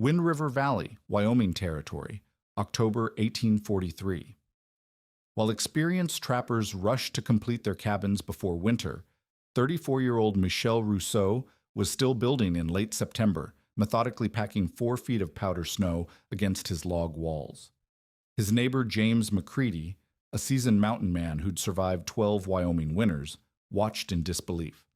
Wind River Valley, Wyoming Territory, October 1843. While experienced trappers rushed to complete their cabins before winter, 34-year-old Michel Rousseau was still building in late September, methodically packing 4 feet of powder snow against his log walls. His neighbor James McCready, a seasoned mountain man who'd survived 12 Wyoming winters, watched in disbelief.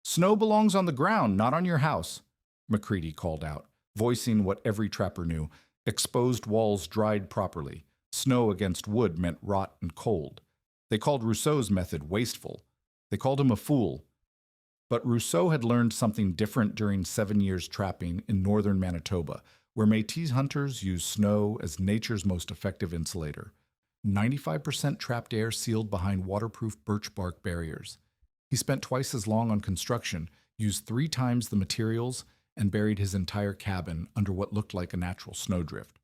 "Snow belongs on the ground, not on your house," McCready called out, voicing what every trapper knew: exposed walls dried properly. Snow against wood meant rot and cold. They called Rousseau's method wasteful. They called him a fool. But Rousseau had learned something different during 7 years trapping in northern Manitoba, where Métis hunters use snow as nature's most effective insulator. 95% trapped air sealed behind waterproof birch bark barriers. He spent twice as long on construction, used 3 times the materials, and buried his entire cabin under what looked like a natural snowdrift.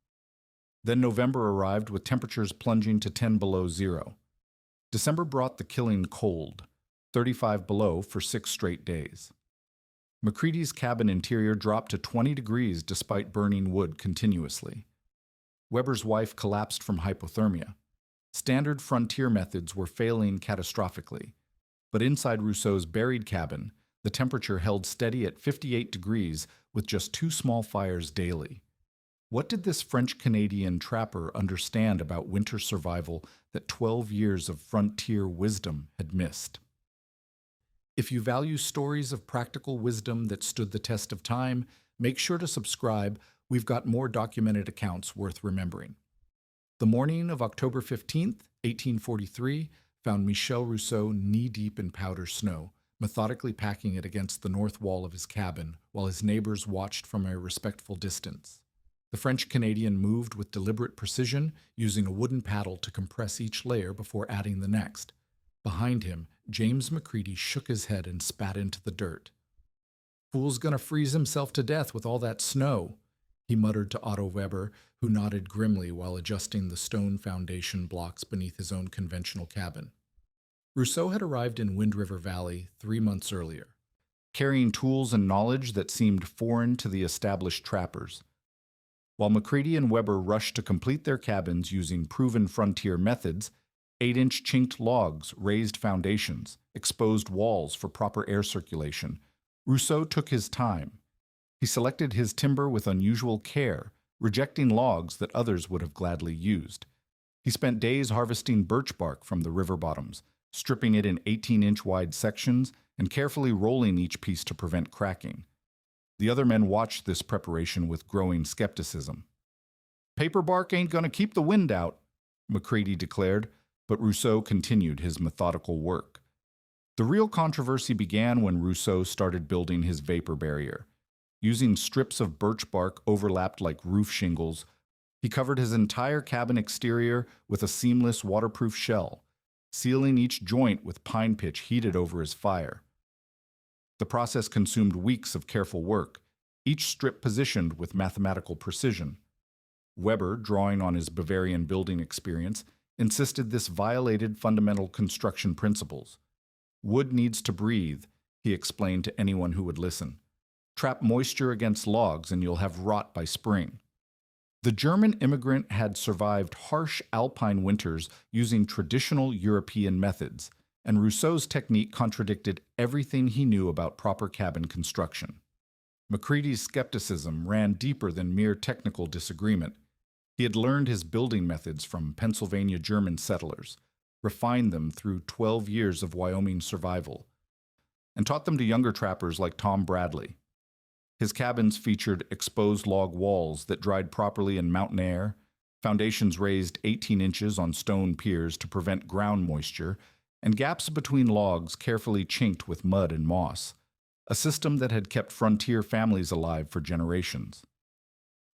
Then November arrived with temperatures plunging to 10 below zero. December brought the killing cold, 35 below for 6 straight days. McCready's cabin interior dropped to 20 degrees despite burning wood continuously. Weber's wife collapsed from hypothermia. Standard frontier methods were failing catastrophically, but inside Rousseau's buried cabin, the temperature held steady at 58 degrees with just 2 small fires daily. What did this French-Canadian trapper understand about winter survival that 12 years of frontier wisdom had missed? If you value stories of practical wisdom that stood the test of time, make sure to subscribe. We've got more documented accounts worth remembering. The morning of October 15th, 1843, found Michel Rousseau knee-deep in powder snow, methodically packing it against the north wall of his cabin while his neighbors watched from a respectful distance. The French-Canadian moved with deliberate precision, using a wooden paddle to compress each layer before adding the next. Behind him, James McCready shook his head and spat into the dirt. "Fool's gonna freeze himself to death with all that snow," he muttered to Otto Weber, who nodded grimly while adjusting the stone foundation blocks beneath his own conventional cabin. Rousseau had arrived in Wind River Valley 3 months earlier, carrying tools and knowledge that seemed foreign to the established trappers. While McCready and Weber rushed to complete their cabins using proven frontier methods, 8-inch chinked logs, raised foundations, exposed walls for proper air circulation, Rousseau took his time. He selected his timber with unusual care, rejecting logs that others would have gladly used. He spent days harvesting birch bark from the river bottoms, stripping it in 18-inch wide sections and carefully rolling each piece to prevent cracking. The other men watched this preparation with growing skepticism. "Paper bark ain't gonna keep the wind out," McCready declared, but Rousseau continued his methodical work. The real controversy began when Rousseau started building his vapor barrier. Using strips of birch bark overlapped like roof shingles, he covered his entire cabin exterior with a seamless waterproof shell, sealing each joint with pine pitch heated over his fire. The process consumed weeks of careful work, each strip positioned with mathematical precision. Weber, drawing on his Bavarian building experience, insisted this violated fundamental construction principles. "Wood needs to breathe," he explained to anyone who would listen. "Trap moisture against logs and you'll have rot by spring." The German immigrant had survived harsh alpine winters using traditional European methods, and Rousseau's technique contradicted everything he knew about proper cabin construction. McCready's skepticism ran deeper than mere technical disagreement. He had learned his building methods from Pennsylvania German settlers, refined them through 12 years of Wyoming survival, and taught them to younger trappers like Tom Bradley. His cabins featured exposed log walls that dried properly in mountain air, foundations raised 18 inches on stone piers to prevent ground moisture, and gaps between logs carefully chinked with mud and moss, a system that had kept frontier families alive for generations.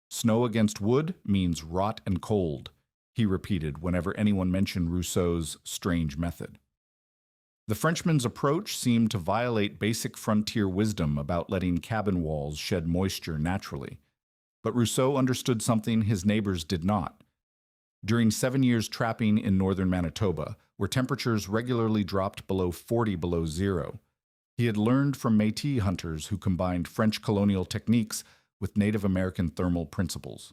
"Snow against wood means rot and cold," he repeated whenever anyone mentioned Rousseau's strange method. The Frenchman's approach seemed to violate basic frontier wisdom about letting cabin walls shed moisture naturally. But Rousseau understood something his neighbors did not. During 7 years trapping in northern Manitoba, where temperatures regularly dropped below 40 below zero, he had learned from Métis hunters who combined French colonial techniques with Native American thermal principles.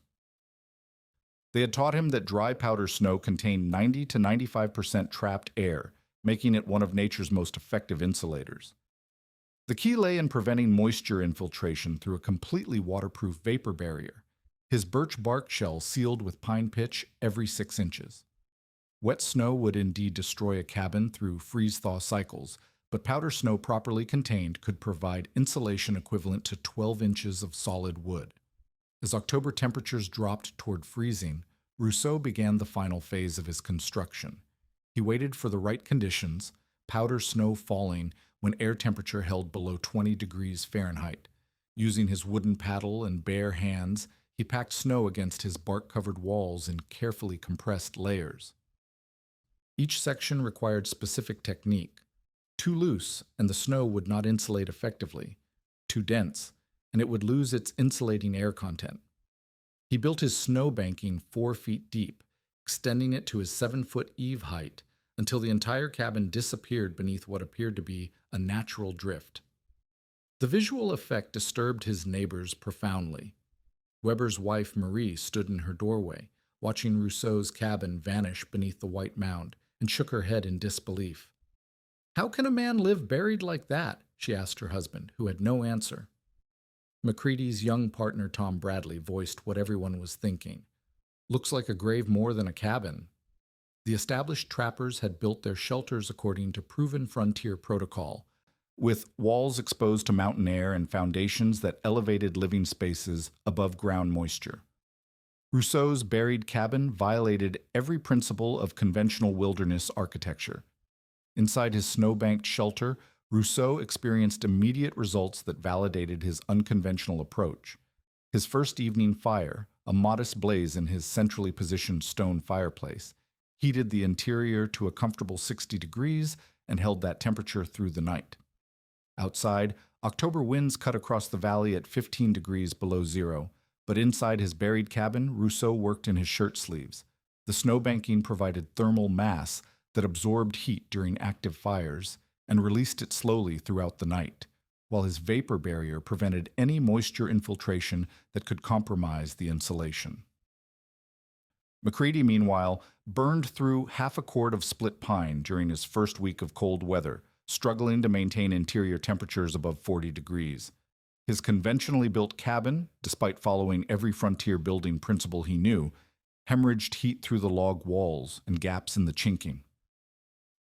They had taught him that dry powder snow contained 90 to 95% trapped air, making it one of nature's most effective insulators. The key lay in preventing moisture infiltration through a completely waterproof vapor barrier, his birch bark shell sealed with pine pitch every 6 inches. Wet snow would indeed destroy a cabin through freeze-thaw cycles, but powder snow properly contained could provide insulation equivalent to 12 inches of solid wood. As October temperatures dropped toward freezing, Rousseau began the final phase of his construction. He waited for the right conditions, powder snow falling when air temperature held below 20 degrees Fahrenheit. Using his wooden paddle and bare hands, he packed snow against his bark-covered walls in carefully compressed layers. Each section required specific technique. Too loose, and the snow would not insulate effectively. Too dense, and it would lose its insulating air content. He built his snowbanking 4 feet deep, extending it to his 7-foot eave height until the entire cabin disappeared beneath what appeared to be a natural drift. The visual effect disturbed his neighbors profoundly. Weber's wife, Marie, stood in her doorway, watching Rousseau's cabin vanish beneath the white mound, and shook her head in disbelief. "How can a man live buried like that?" she asked her husband, who had no answer. McCready's young partner, Tom Bradley, voiced what everyone was thinking. "Looks like a grave more than a cabin." The established trappers had built their shelters according to proven frontier protocol, with walls exposed to mountain air and foundations that elevated living spaces above ground moisture. Rousseau's buried cabin violated every principle of conventional wilderness architecture. Inside his snowbanked shelter, Rousseau experienced immediate results that validated his unconventional approach. His first evening fire, a modest blaze in his centrally positioned stone fireplace, heated the interior to a comfortable 60 degrees and held that temperature through the night. Outside, October winds cut across the valley at 15 degrees below zero, but inside his buried cabin, Rousseau worked in his shirt sleeves. The snowbanking provided thermal mass that absorbed heat during active fires and released it slowly throughout the night, while his vapor barrier prevented any moisture infiltration that could compromise the insulation. McCready, meanwhile, burned through half a cord of split pine during his first week of cold weather, struggling to maintain interior temperatures above 40 degrees. His conventionally built cabin, despite following every frontier building principle he knew, hemorrhaged heat through the log walls and gaps in the chinking.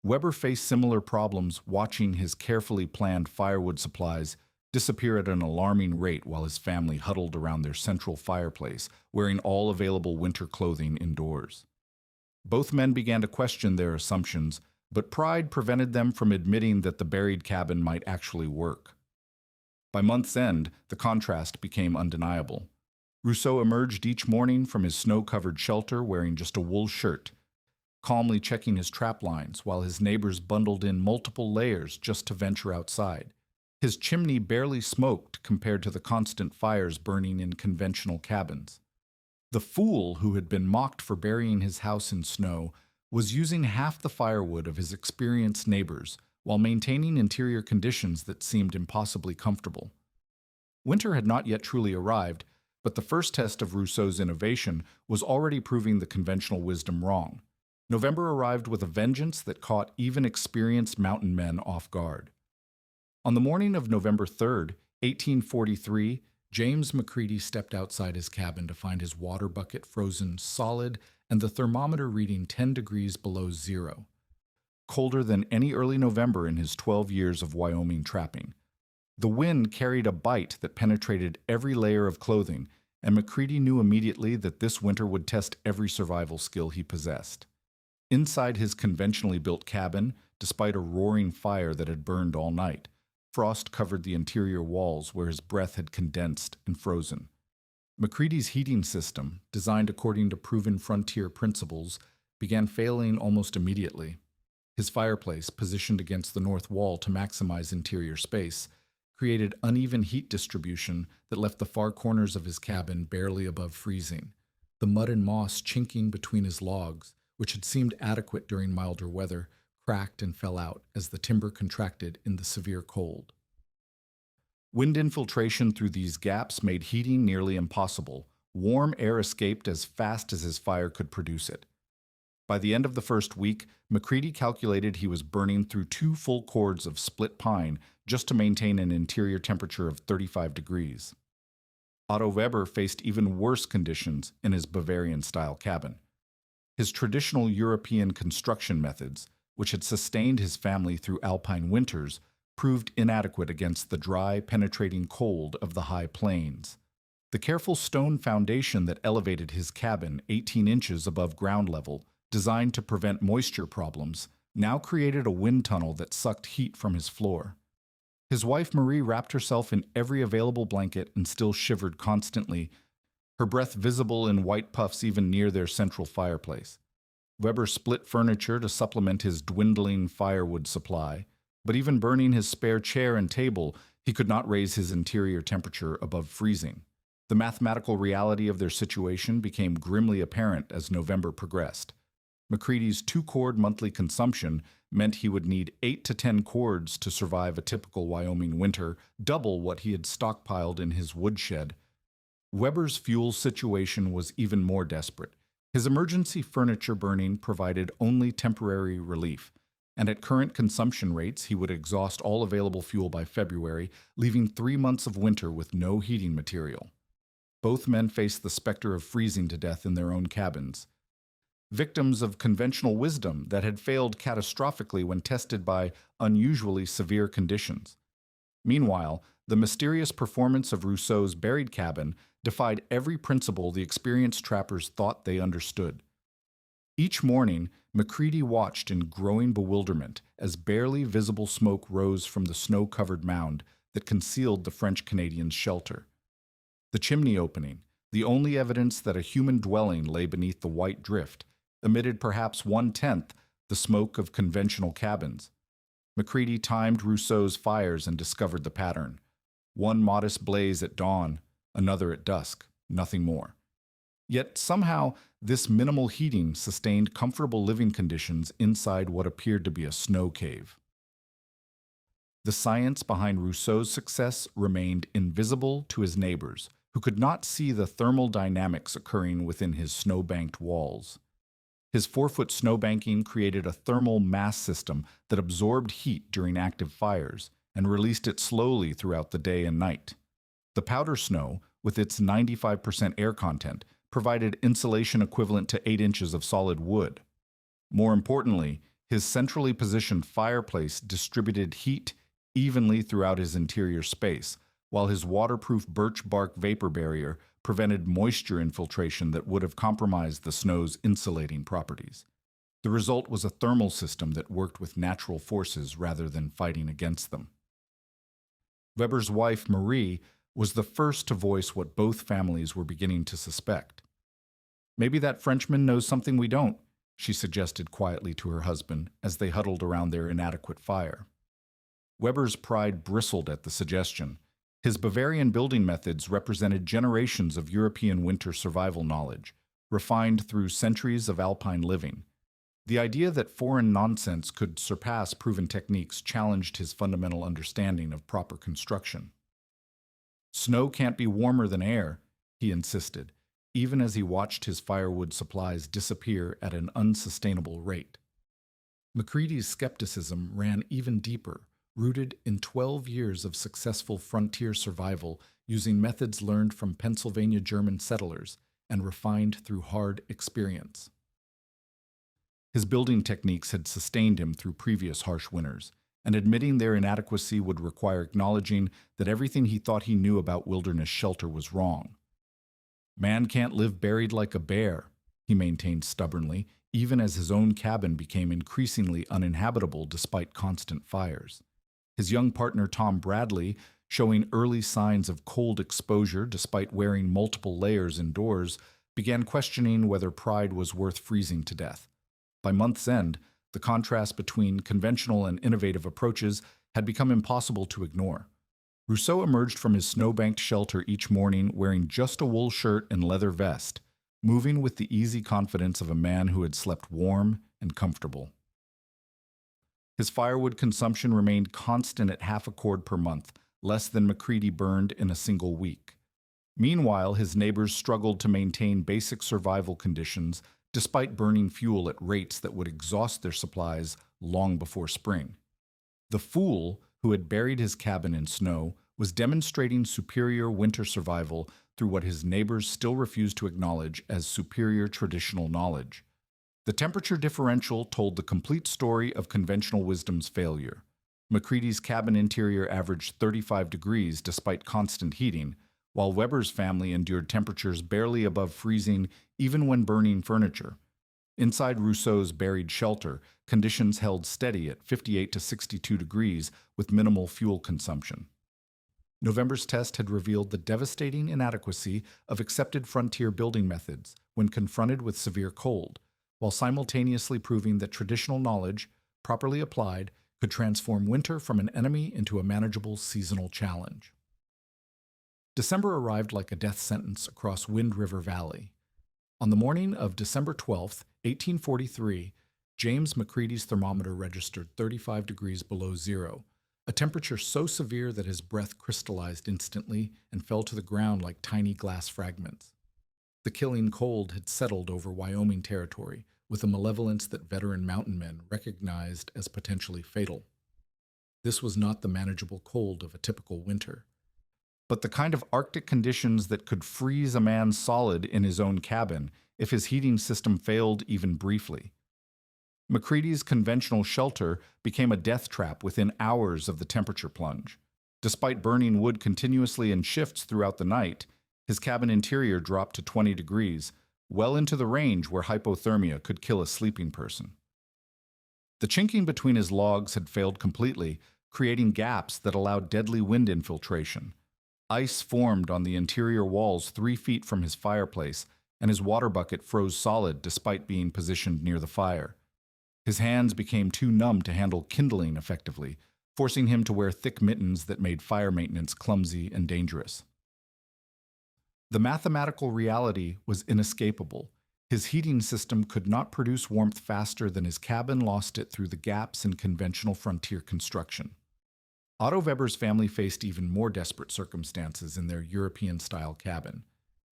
Weber faced similar problems watching his carefully planned firewood supplies disappear at an alarming rate while his family huddled around their central fireplace, wearing all available winter clothing indoors. Both men began to question their assumptions, but pride prevented them from admitting that the buried cabin might actually work. By month's end, the contrast became undeniable. Rousseau emerged each morning from his snow-covered shelter wearing just a wool shirt, calmly checking his trap lines while his neighbors bundled in multiple layers just to venture outside. His chimney barely smoked compared to the constant fires burning in conventional cabins. The fool who had been mocked for burying his house in snow was using half the firewood of his experienced neighbors while maintaining interior conditions that seemed impossibly comfortable. Winter had not yet truly arrived, but the first test of Rousseau's innovation was already proving the conventional wisdom wrong. November arrived with a vengeance that caught even experienced mountain men off guard. On the morning of November 3rd, 1843, James McCready stepped outside his cabin to find his water bucket frozen solid and the thermometer reading 10 degrees below zero, colder than any early November in his 12 years of Wyoming trapping. The wind carried a bite that penetrated every layer of clothing, and McCready knew immediately that this winter would test every survival skill he possessed. Inside his conventionally built cabin, despite a roaring fire that had burned all night, frost covered the interior walls where his breath had condensed and frozen. McCready's heating system, designed according to proven frontier principles, began failing almost immediately. His fireplace, positioned against the north wall to maximize interior space, created uneven heat distribution that left the far corners of his cabin barely above freezing. The mud and moss chinking between his logs, which had seemed adequate during milder weather, cracked and fell out as the timber contracted in the severe cold. Wind infiltration through these gaps made heating nearly impossible. Warm air escaped as fast as his fire could produce it. By the end of the first week, Macready calculated he was burning through 2 full cords of split pine just to maintain an interior temperature of 35 degrees. Otto Weber faced even worse conditions in his Bavarian-style cabin. His traditional European construction methods, which had sustained his family through alpine winters, proved inadequate against the dry, penetrating cold of the high plains. The careful stone foundation that elevated his cabin 18 inches above ground level, designed to prevent moisture problems, now created a wind tunnel that sucked heat from his floor. His wife Marie wrapped herself in every available blanket and still shivered constantly, her breath visible in white puffs even near their central fireplace. Weber split furniture to supplement his dwindling firewood supply, but even burning his spare chair and table, he could not raise his interior temperature above freezing. The mathematical reality of their situation became grimly apparent as November progressed. Macready's 2-cord monthly consumption meant he would need 8 to 10 cords to survive a typical Wyoming winter, double what he had stockpiled in his woodshed. Weber's fuel situation was even more desperate. His emergency furniture burning provided only temporary relief, and at current consumption rates he would exhaust all available fuel by February, leaving 3 months of winter with no heating material. Both men faced the specter of freezing to death in their own cabins. Victims of conventional wisdom that had failed catastrophically when tested by unusually severe conditions. Meanwhile, the mysterious performance of Rousseau's buried cabin defied every principle the experienced trappers thought they understood. Each morning, Macready watched in growing bewilderment as barely visible smoke rose from the snow-covered mound that concealed the French-Canadians' shelter. The chimney opening, the only evidence that a human dwelling lay beneath the white drift, emitted perhaps 1/10 the smoke of conventional cabins. Macready timed Rousseau's fires and discovered the pattern. One modest blaze at dawn, another at dusk, nothing more. Yet somehow, this minimal heating sustained comfortable living conditions inside what appeared to be a snow cave. The science behind Rousseau's success remained invisible to his neighbors, who could not see the thermal dynamics occurring within his snow-banked walls. His 4-foot snowbanking created a thermal mass system that absorbed heat during active fires and released it slowly throughout the day and night. The powder snow, with its 95% air content, provided insulation equivalent to 8 inches of solid wood. More importantly, his centrally positioned fireplace distributed heat evenly throughout his interior space, while his waterproof birch bark vapor barrier prevented moisture infiltration that would have compromised the snow's insulating properties. The result was a thermal system that worked with natural forces rather than fighting against them. Weber's wife, Marie, was the first to voice what both families were beginning to suspect. "Maybe that Frenchman knows something we don't," she suggested quietly to her husband as they huddled around their inadequate fire. Weber's pride bristled at the suggestion. His Bavarian building methods represented generations of European winter survival knowledge, refined through centuries of alpine living. The idea that foreign nonsense could surpass proven techniques challenged his fundamental understanding of proper construction. "Snow can't be warmer than air," he insisted, even as he watched his firewood supplies disappear at an unsustainable rate. Macready's skepticism ran even deeper, rooted in 12 years of successful frontier survival using methods learned from Pennsylvania German settlers and refined through hard experience. His building techniques had sustained him through previous harsh winters, and admitting their inadequacy would require acknowledging that everything he thought he knew about wilderness shelter was wrong. "Man can't live buried like a bear," he maintained stubbornly, even as his own cabin became increasingly uninhabitable despite constant fires. His young partner Tom Bradley, showing early signs of cold exposure despite wearing multiple layers indoors, began questioning whether pride was worth freezing to death. By month's end, the contrast between conventional and innovative approaches had become impossible to ignore. Rousseau emerged from his snow-banked shelter each morning wearing just a wool shirt and leather vest, moving with the easy confidence of a man who had slept warm and comfortable. His firewood consumption remained constant at half a cord per month, less than McCready burned in a single week. Meanwhile, his neighbors struggled to maintain basic survival conditions despite burning fuel at rates that would exhaust their supplies long before spring. The fool, who had buried his cabin in snow, was demonstrating superior winter survival through what his neighbors still refused to acknowledge as superior traditional knowledge. The temperature differential told the complete story of conventional wisdom's failure. McCready's cabin interior averaged 35 degrees despite constant heating, while Weber's family endured temperatures barely above freezing even when burning furniture. Inside Rousseau's buried shelter, conditions held steady at 58 to 62 degrees with minimal fuel consumption. November's test had revealed the devastating inadequacy of accepted frontier building methods when confronted with severe cold, while simultaneously proving that traditional knowledge, properly applied, could transform winter from an enemy into a manageable seasonal challenge. December arrived like a death sentence across Wind River Valley. On the morning of December 12, 1843, James McCready's thermometer registered 35 degrees below zero, a temperature so severe that his breath crystallized instantly and fell to the ground like tiny glass fragments. The killing cold had settled over Wyoming territory with a malevolence that veteran mountain men recognized as potentially fatal. This was not the manageable cold of a typical winter, but the kind of Arctic conditions that could freeze a man solid in his own cabin if his heating system failed even briefly. McCready's conventional shelter became a death trap within hours of the temperature plunge. Despite burning wood continuously in shifts throughout the night, his cabin interior dropped to 20 degrees, well into the range where hypothermia could kill a sleeping person. The chinking between his logs had failed completely, creating gaps that allowed deadly wind infiltration. Ice formed on the interior walls 3 feet from his fireplace, and his water bucket froze solid despite being positioned near the fire. His hands became too numb to handle kindling effectively, forcing him to wear thick mittens that made fire maintenance clumsy and dangerous. The mathematical reality was inescapable. His heating system could not produce warmth faster than his cabin lost it through the gaps in conventional frontier construction. Otto Weber's family faced even more desperate circumstances in their European-style cabin.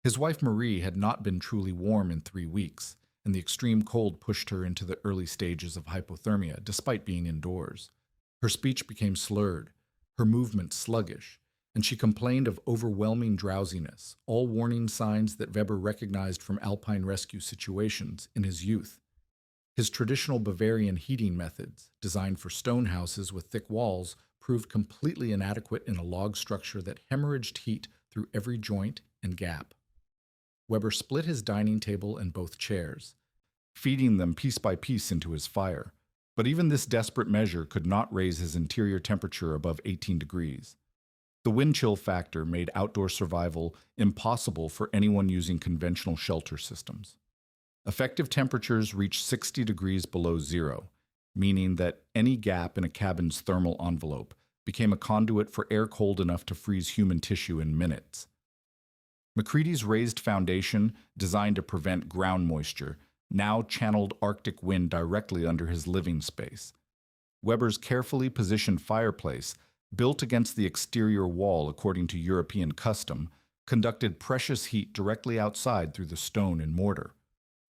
His wife Marie had not been truly warm in 3 weeks, and the extreme cold pushed her into the early stages of hypothermia despite being indoors. Her speech became slurred, her movements sluggish, and she complained of overwhelming drowsiness, all warning signs that Weber recognized from alpine rescue situations in his youth. His traditional Bavarian heating methods, designed for stone houses with thick walls, proved completely inadequate in a log structure that hemorrhaged heat through every joint and gap. Weber split his dining table and both chairs, feeding them piece by piece into his fire. But even this desperate measure could not raise his interior temperature above 18 degrees. The wind chill factor made outdoor survival impossible for anyone using conventional shelter systems. Effective temperatures reached 60 degrees below zero, meaning that any gap in a cabin's thermal envelope became a conduit for air cold enough to freeze human tissue in minutes. McCready's raised foundation, designed to prevent ground moisture, now channeled Arctic wind directly under his living space. Weber's carefully positioned fireplace, built against the exterior wall according to European custom, conducted precious heat directly outside through the stone and mortar.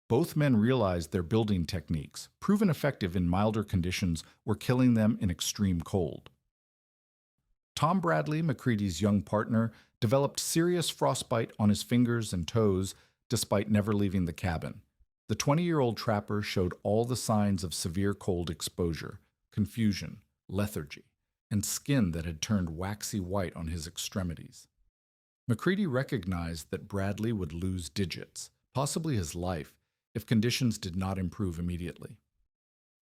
Both men realized their building techniques, proven effective in milder conditions, were killing them in extreme cold. Tom Bradley, McCready's young partner, developed serious frostbite on his fingers and toes despite never leaving the cabin. The 20-year-old trapper showed all the signs of severe cold exposure, confusion, lethargy, and skin that had turned waxy white on his extremities. McCready recognized that Bradley would lose digits, possibly his life, if conditions did not improve immediately.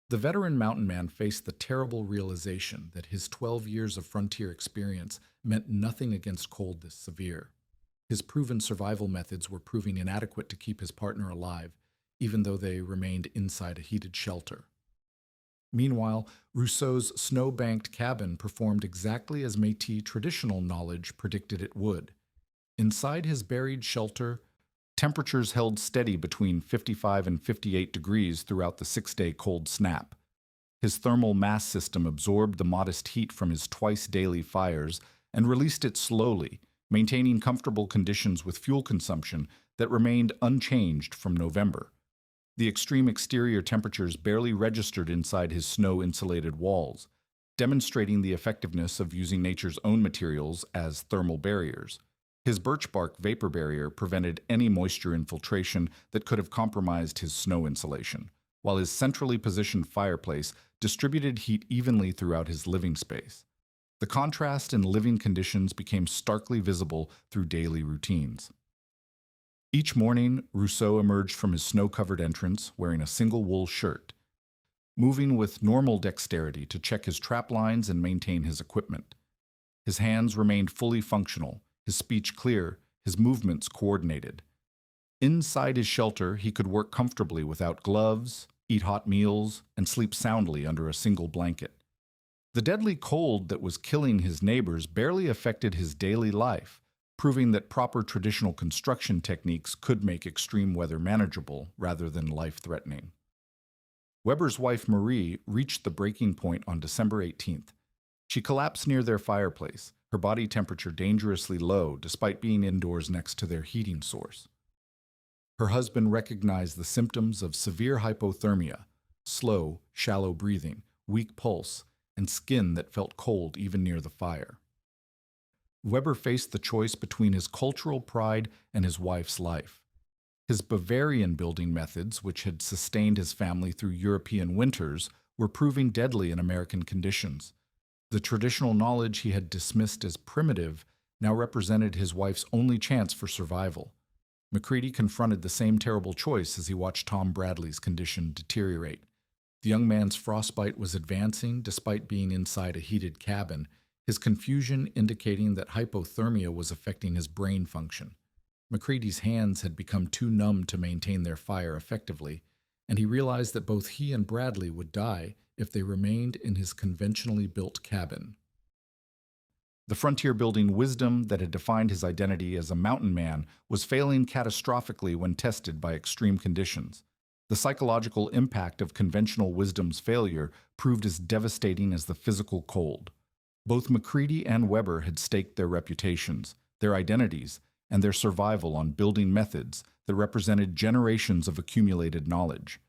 The veteran mountain man faced the terrible realization that his 12 years of frontier experience meant nothing against cold this severe. His proven survival methods were proving inadequate to keep his partner alive, even though they remained inside a heated shelter. Meanwhile, Rousseau's snow-banked cabin performed exactly as Métis traditional knowledge predicted it would. Inside his buried shelter, temperatures held steady between 55 and 58 degrees throughout the 6-day cold snap. His thermal mass system absorbed the modest heat from his twice-daily fires and released it slowly, maintaining comfortable conditions with fuel consumption that remained unchanged from November. The extreme exterior temperatures barely registered inside his snow-insulated walls, demonstrating the effectiveness of using nature's own materials as thermal barriers. His birch bark vapor barrier prevented any moisture infiltration that could have compromised his snow insulation, while his centrally positioned fireplace distributed heat evenly throughout his living space. The contrast in living conditions became starkly visible through daily routines. Each morning, Rousseau emerged from his snow-covered entrance wearing a single wool shirt, moving with normal dexterity to check his trap lines and maintain his equipment. His hands remained fully functional, his speech clear, his movements coordinated. Inside his shelter, he could work comfortably without gloves, eat hot meals, and sleep soundly under a single blanket. The deadly cold that was killing his neighbors barely affected his daily life, proving that proper traditional construction techniques could make extreme weather manageable rather than life-threatening. Weber's wife Marie reached the breaking point on December 18th. She collapsed near their fireplace, her body temperature dangerously low despite being indoors next to their heating source. Her husband recognized the symptoms of severe hypothermia: slow, shallow breathing, weak pulse, and skin that felt cold even near the fire. Weber faced the choice between his cultural pride and his wife's life. His Bavarian building methods, which had sustained his family through European winters, were proving deadly in American conditions. The traditional knowledge he had dismissed as primitive now represented his wife's only chance for survival. McCready confronted the same terrible choice as he watched Tom Bradley's condition deteriorate. The young man's frostbite was advancing despite being inside a heated cabin, his confusion indicating that hypothermia was affecting his brain function. McCready's hands had become too numb to maintain their fire effectively, and he realized that both he and Bradley would die if they remained in his conventionally built cabin. The frontier-building wisdom that had defined his identity as a mountain man was failing catastrophically when tested by extreme conditions. The psychological impact of conventional wisdom's failure proved as devastating as the physical cold. Both McCready and Weber had staked their reputations, their identities, and their survival on building methods that represented generations of accumulated knowledge.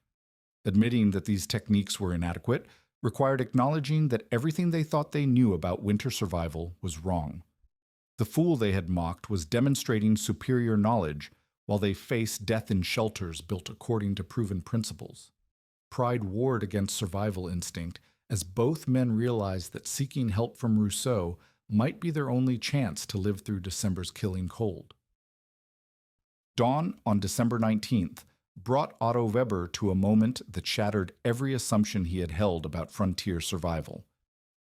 Admitting that these techniques were inadequate required acknowledging that everything they thought they knew about winter survival was wrong. The fool they had mocked was demonstrating superior knowledge while they faced death in shelters built according to proven principles. Pride warred against survival instinct as both men realized that seeking help from Rousseau might be their only chance to live through December's killing cold. Dawn on December 19th brought Otto Weber to a moment that shattered every assumption he had held about frontier survival.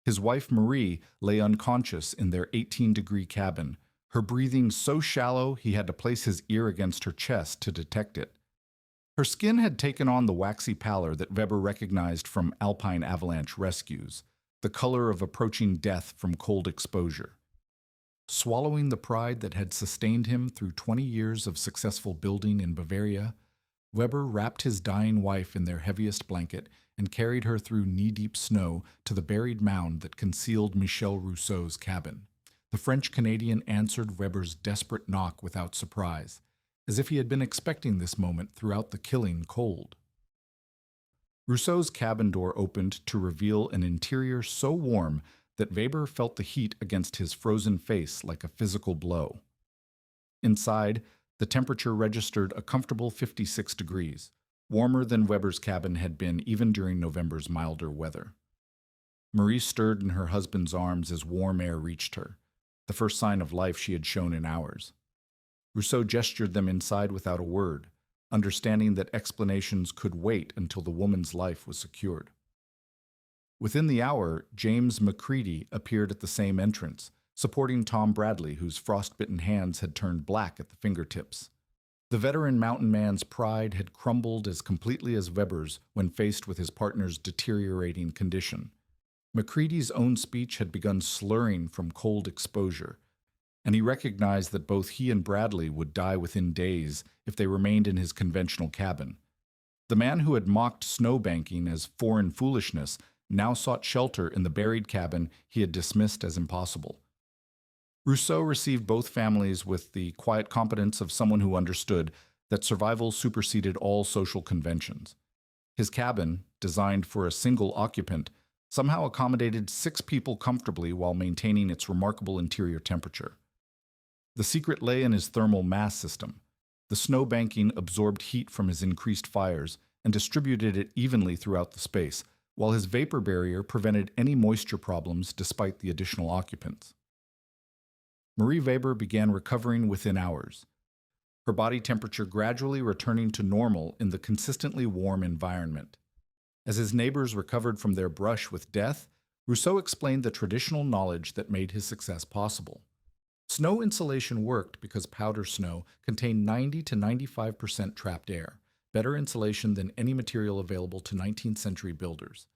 His wife Marie lay unconscious in their 18-degree cabin, her breathing so shallow he had to place his ear against her chest to detect it. Her skin had taken on the waxy pallor that Weber recognized from alpine avalanche rescues, the color of approaching death from cold exposure. Swallowing the pride that had sustained him through 20 years of successful building in Bavaria, Weber wrapped his dying wife in their heaviest blanket and carried her through knee-deep snow to the buried mound that concealed Michel Rousseau's cabin. The French-Canadian answered Weber's desperate knock without surprise, as if he had been expecting this moment throughout the killing cold. Rousseau's cabin door opened to reveal an interior so warm that Weber felt the heat against his frozen face like a physical blow. Inside, the temperature registered a comfortable 56 degrees, warmer than Weber's cabin had been even during November's milder weather. Marie stirred in her husband's arms as warm air reached her, the first sign of life she had shown in hours. Rousseau gestured them inside without a word, understanding that explanations could wait until the woman's life was secured. Within the hour, James McCready appeared at the same entrance, supporting Tom Bradley, whose frostbitten hands had turned black at the fingertips. The veteran mountain man's pride had crumbled as completely as Weber's when faced with his partner's deteriorating condition. McCready's own speech had begun slurring from cold exposure, and he recognized that both he and Bradley would die within days if they remained in his conventional cabin. The man who had mocked snowbanking as foreign foolishness now sought shelter in the buried cabin he had dismissed as impossible. Rousseau received both families with the quiet competence of someone who understood that survival superseded all social conventions. His cabin, designed for a single occupant, somehow accommodated 6 people comfortably while maintaining its remarkable interior temperature. The secret lay in his thermal mass system. The snow banking absorbed heat from his increased fires and distributed it evenly throughout the space, while his vapor barrier prevented any moisture problems despite the additional occupants. Marie Weber began recovering within hours, her body temperature gradually returning to normal in the consistently warm environment. As his neighbors recovered from their brush with death, Rousseau explained the traditional knowledge that made his success possible. Snow insulation worked because powder snow contained 90 to 95% trapped air, better insulation than any material available to 19th century builders.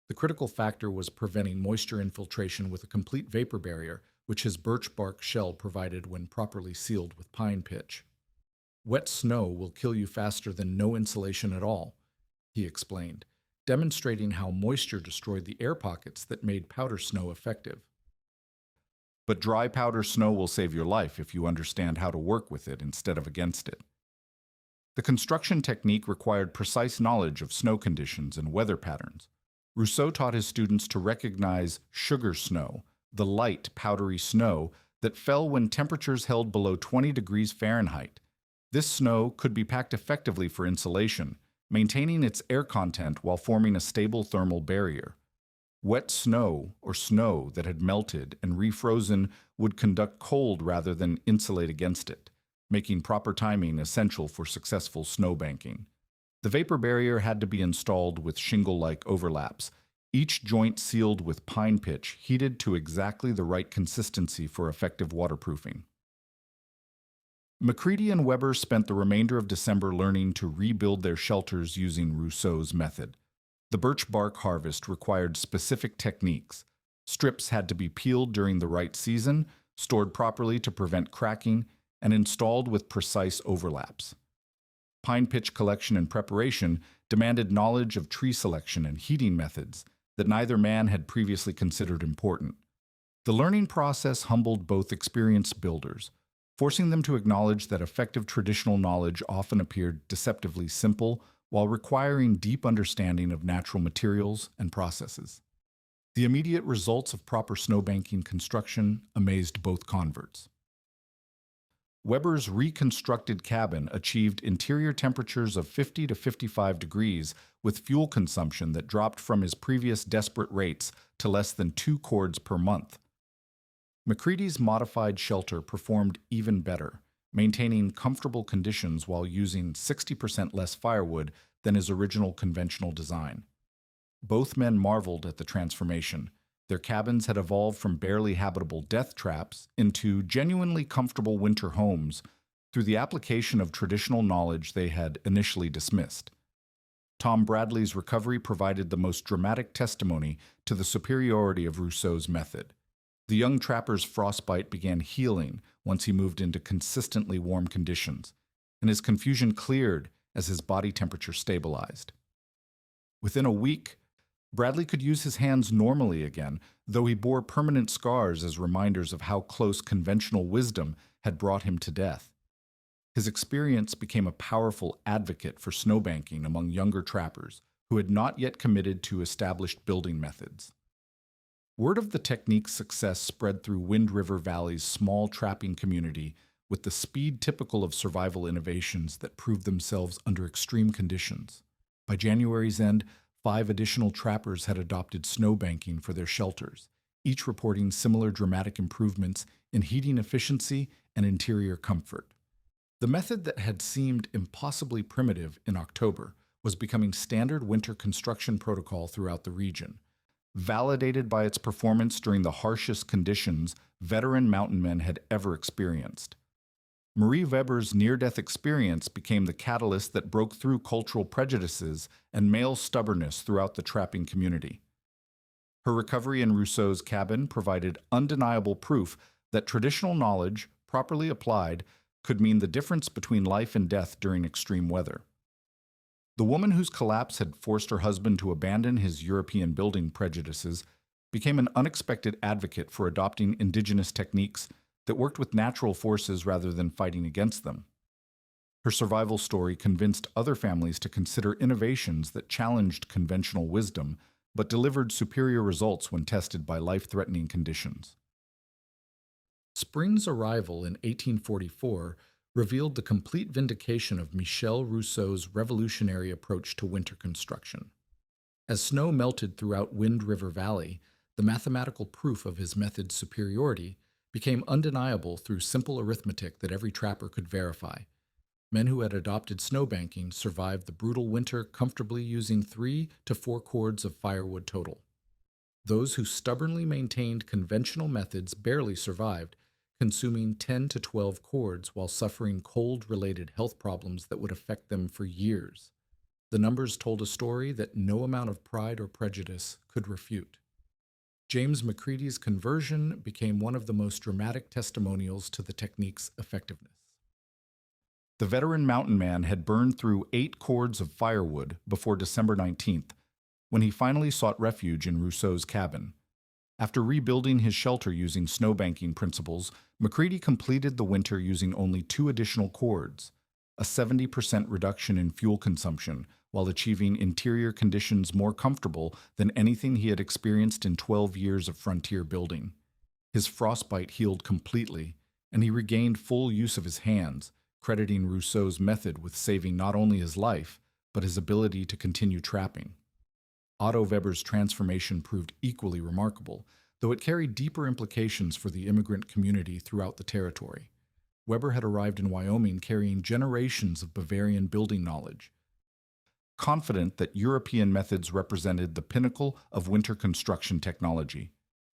The critical factor was preventing moisture infiltration with a complete vapor barrier, which his birch bark shell provided when properly sealed with pine pitch. "Wet snow will kill you faster than no insulation at all," he explained, demonstrating how moisture destroyed the air pockets that made powder snow effective. But dry powder snow will save your life if you understand how to work with it instead of against it. The construction technique required precise knowledge of snow conditions and weather patterns. Rousseau taught his students to recognize sugar snow, the light, powdery snow that fell when temperatures held below 20 degrees Fahrenheit. This snow could be packed effectively for insulation, maintaining its air content while forming a stable thermal barrier. Wet snow, or snow that had melted and refrozen, would conduct cold rather than insulate against it, making proper timing essential for successful snowbanking. The vapor barrier had to be installed with shingle-like overlaps, each joint sealed with pine pitch, heated to exactly the right consistency for effective waterproofing. Macready and Weber spent the remainder of December learning to rebuild their shelters using Rousseau's method. The birch bark harvest required specific techniques. Strips had to be peeled during the right season, stored properly to prevent cracking, and installed with precise overlaps. Pine pitch collection and preparation demanded knowledge of tree selection and heating methods that neither man had previously considered important. The learning process humbled both experienced builders, forcing them to acknowledge that effective traditional knowledge often appeared deceptively simple while requiring deep understanding of natural materials and processes. The immediate results of proper snowbanking construction amazed both converts. Weber's reconstructed cabin achieved interior temperatures of 50 to 55 degrees with fuel consumption that dropped from his previous desperate rates to less than 2 cords per month. Macready's modified shelter performed even better, maintaining comfortable conditions while using 60% less firewood than his original conventional design. Both men marveled at the transformation. Their cabins had evolved from barely habitable death traps into genuinely comfortable winter homes through the application of traditional knowledge they had initially dismissed. Tom Bradley's recovery provided the most dramatic testimony to the superiority of Rousseau's method. The young trapper's frostbite began healing once he moved into consistently warm conditions, and his confusion cleared as his body temperature stabilized. Within a week, Bradley could use his hands normally again, though he bore permanent scars as reminders of how close conventional wisdom had brought him to death. His experience became a powerful advocate for snowbanking among younger trappers who had not yet committed to established building methods. Word of the technique's success spread through Wind River Valley's small trapping community with the speed typical of survival innovations that proved themselves under extreme conditions. By January's end, 5 additional trappers had adopted snowbanking for their shelters, each reporting similar dramatic improvements in heating efficiency and interior comfort. The method that had seemed impossibly primitive in October was becoming standard winter construction protocol throughout the region, validated by its performance during the harshest conditions veteran mountain men had ever experienced. Marie Weber's near-death experience became the catalyst that broke through cultural prejudices and male stubbornness throughout the trapping community. Her recovery in Rousseau's cabin provided undeniable proof that traditional knowledge, properly applied, could mean the difference between life and death during extreme weather. The woman whose collapse had forced her husband to abandon his European building prejudices became an unexpected advocate for adopting indigenous techniques that worked with natural forces rather than fighting against them. Her survival story convinced other families to consider innovations that challenged conventional wisdom but delivered superior results when tested by life-threatening conditions. Spring's arrival in 1844 revealed the complete vindication of Michel Rousseau's revolutionary approach to winter construction. As snow melted throughout Wind River Valley, the mathematical proof of his method's superiority became undeniable through simple arithmetic that every trapper could verify. Men who had adopted snowbanking survived the brutal winter comfortably using 3 to 4 cords of firewood total. Those who stubbornly maintained conventional methods barely survived, consuming 10 to 12 cords while suffering cold-related health problems that would affect them for years. The numbers told a story that no amount of pride or prejudice could refute. James McCready's conversion became one of the most dramatic testimonials to the technique's effectiveness. The veteran mountain man had burned through 8 cords of firewood before December 19th, when he finally sought refuge in Rousseau's cabin. After rebuilding his shelter using snowbanking principles, McCready completed the winter using only 2 additional cords, a 70% reduction in fuel consumption, while achieving interior conditions more comfortable than anything he had experienced in 12 years of frontier building. His frostbite healed completely, and he regained full use of his hands, crediting Rousseau's method with saving not only his life, but his ability to continue trapping. Otto Weber's transformation proved equally remarkable, though it carried deeper implications for the immigrant community throughout the territory. Weber had arrived in Wyoming carrying generations of Bavarian building knowledge. Confident that European methods represented the pinnacle of winter construction technology,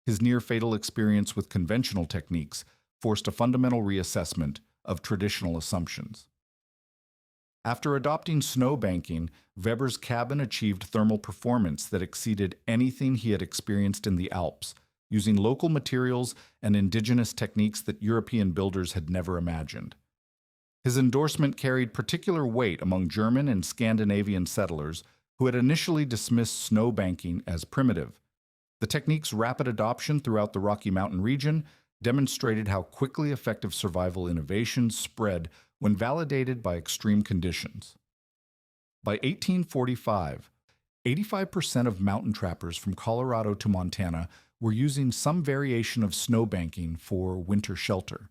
his near-fatal experience with conventional techniques forced a fundamental reassessment of traditional assumptions. After adopting snowbanking, Weber's cabin achieved thermal performance that exceeded anything he had experienced in the Alps, using local materials and indigenous techniques that European builders had never imagined. His endorsement carried particular weight among German and Scandinavian settlers who had initially dismissed snowbanking as primitive. The technique's rapid adoption throughout the Rocky Mountain region demonstrated how quickly effective survival innovations spread when validated by extreme conditions. By 1845, 85% of mountain trappers from Colorado to Montana were using some variation of snowbanking for winter shelter.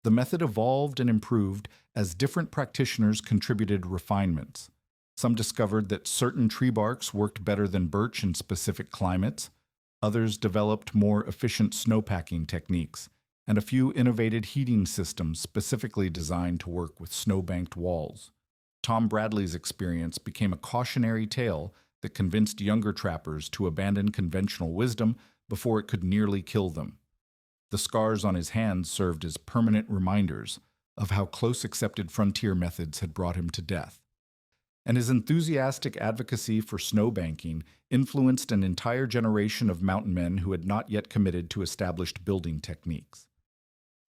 The method evolved and improved as different practitioners contributed refinements. Some discovered that certain tree barks worked better than birch in specific climates. Others developed more efficient snowpacking techniques, and a few innovated heating systems specifically designed to work with snowbanked walls. Tom Bradley's experience became a cautionary tale that convinced younger trappers to abandon conventional wisdom before it could nearly kill them. The scars on his hands served as permanent reminders of how close accepted frontier methods had brought him to death. And his enthusiastic advocacy for snowbanking influenced an entire generation of mountain men who had not yet committed to established building techniques.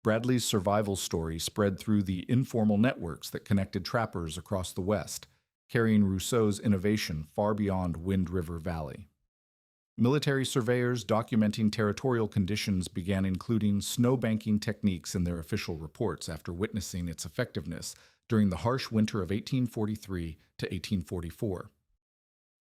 Bradley's survival story spread through the informal networks that connected trappers across the West, carrying Rousseau's innovation far beyond Wind River Valley. Military surveyors documenting territorial conditions began including snowbanking techniques in their official reports after witnessing its effectiveness during the harsh winter of 1843 to 1844.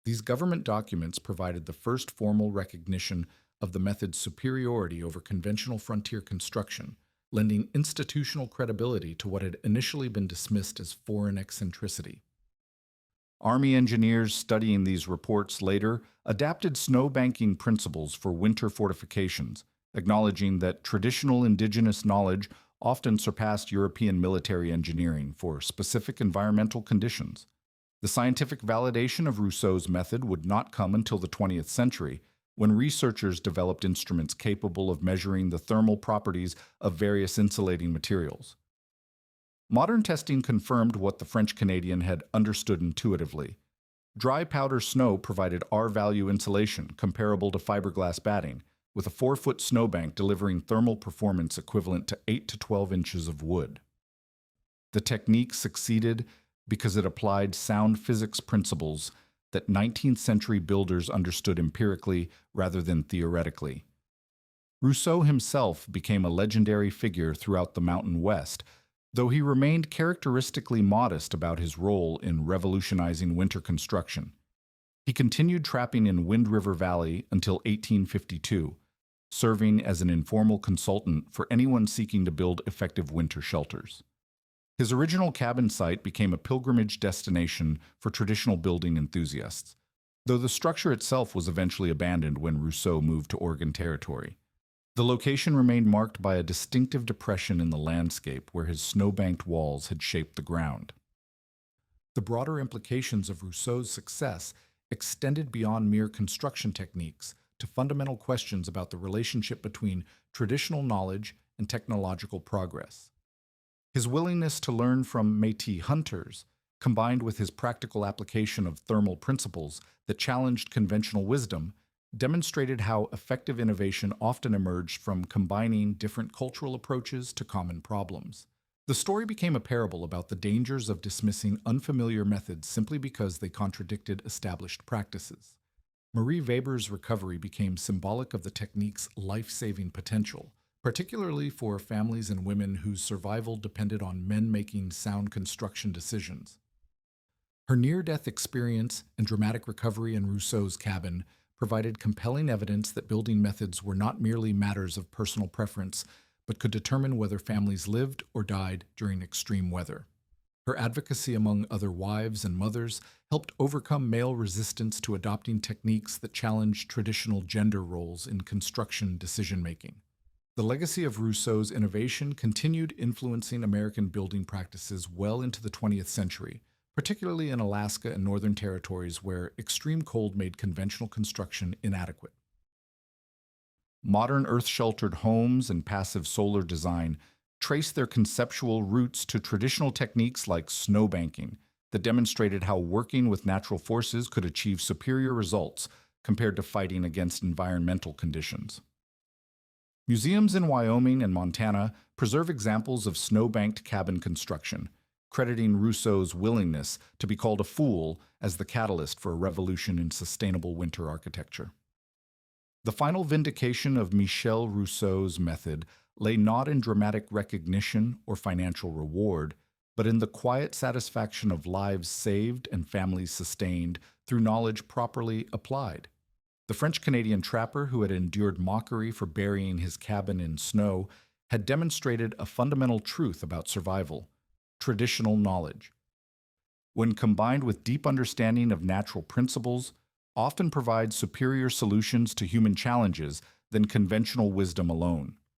These government documents provided the first formal recognition of the method's superiority over conventional frontier construction, lending institutional credibility to what had initially been dismissed as foreign eccentricity. Army engineers studying these reports later adapted snowbanking principles for winter fortifications, acknowledging that traditional indigenous knowledge often surpassed European military engineering for specific environmental conditions. The scientific validation of Rousseau's method would not come until the 20th century, when researchers developed instruments capable of measuring the thermal properties of various insulating materials. Modern testing confirmed what the French-Canadian had understood intuitively. Dry powder snow provided R-value insulation comparable to fiberglass batting, with a 4-foot snowbank delivering thermal performance equivalent to 8 to 12 inches of wood. The technique succeeded because it applied sound physics principles that 19th century builders understood empirically rather than theoretically. Rousseau himself became a legendary figure throughout the Mountain West, though he remained characteristically modest about his role in revolutionizing winter construction. He continued trapping in Wind River Valley until 1852, serving as an informal consultant for anyone seeking to build effective winter shelters. His original cabin site became a pilgrimage destination for traditional building enthusiasts, though the structure itself was eventually abandoned when Rousseau moved to Oregon Territory. The location remained marked by a distinctive depression in the landscape where his snow-banked walls had shaped the ground. The broader implications of Rousseau's success extended beyond mere construction techniques to fundamental questions about the relationship between traditional knowledge and technological progress. His willingness to learn from Métis hunters, combined with his practical application of thermal principles that challenged conventional wisdom, demonstrated how effective innovation often emerged from combining different cultural approaches to common problems. The story became a parable about the dangers of dismissing unfamiliar methods simply because they contradicted established practices. Marie Weber's recovery became symbolic of the technique's life-saving potential, particularly for families and women whose survival depended on men making sound construction decisions. Her near-death experience and dramatic recovery in Rousseau's cabin provided compelling evidence that building methods were not merely matters of personal preference, but could determine whether families lived or died during extreme weather. Her advocacy among other wives and mothers helped overcome male resistance to adopting techniques that challenged traditional gender roles in construction decision-making. The legacy of Rousseau's innovation continued influencing American building practices well into the 20th century, particularly in Alaska and northern territories where extreme cold made conventional construction inadequate. Modern earth-sheltered homes and passive solar design trace their conceptual roots to traditional techniques like snowbanking that demonstrated how working with natural forces could achieve superior results compared to fighting against environmental conditions. Museums in Wyoming and Montana preserve examples of snow-banked cabin construction, crediting Rousseau's willingness to be called a fool as the catalyst for a revolution in sustainable winter architecture. The final vindication of Michel Rousseau's method lay not in dramatic recognition or financial reward, but in the quiet satisfaction of lives saved and families sustained through knowledge properly applied. The French-Canadian trapper who had endured mockery for burying his cabin in snow had demonstrated a fundamental truth about survival: traditional knowledge, when combined with deep understanding of natural principles, often provides superior solutions to human challenges than conventional wisdom alone.